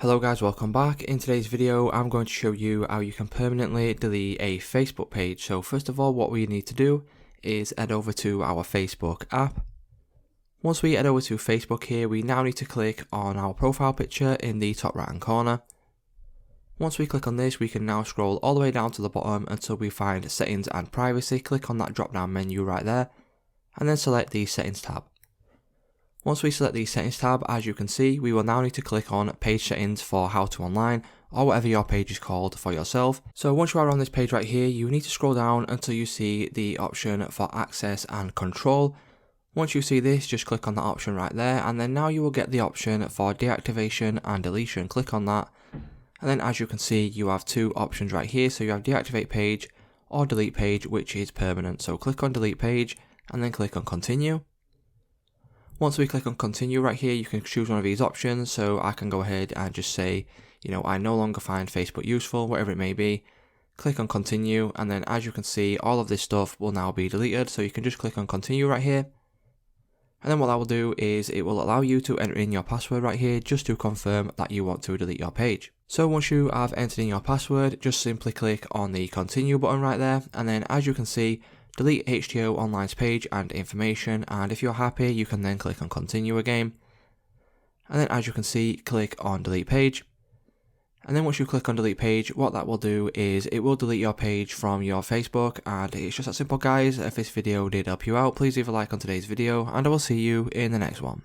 Hello guys, welcome back. In today's video I'm going to show you how you can permanently delete a Facebook page. So first of all, what we need to do is head over to our Facebook app. Once we head over to Facebook here, we now need to click on our profile picture in the top right hand corner. Once we click on this, we can now scroll all the way down to the bottom until we find settings and privacy. Click on that drop down menu right there and then select the settings tab. Once we select the settings tab, as you can see, we will now need to click on page settings for How to Online, or whatever your page is called for yourself. So once you are on this page right here, you need to scroll down until you see the option for access and control. Once you see this, just click on that option right there, and then now you will get the option for deactivation and deletion. Click on that, and then as you can see, you have two options right here. So you have deactivate page or delete page, which is permanent. So click on delete page and then click on continue. Once we click on continue right here, you can choose one of these options. So I can go ahead and just say, I no longer find Facebook useful, whatever it may be. Click on continue, and then as you can see, all of this stuff will now be deleted. So you can just click on continue right here. And then what that will do is it will allow you to enter in your password right here just to confirm that you want to delete your page. So once you have entered in your password, just simply click on the continue button right there. And then as you can see, delete HTO Online's page and information, and if you're happy you can then click on continue again, and then as you can see, click on delete page. And then once you click on delete page, what that will do is it will delete your page from your Facebook, and it's just that simple guys. If this video did help you out, please leave a like on today's video and I will see you in the next one.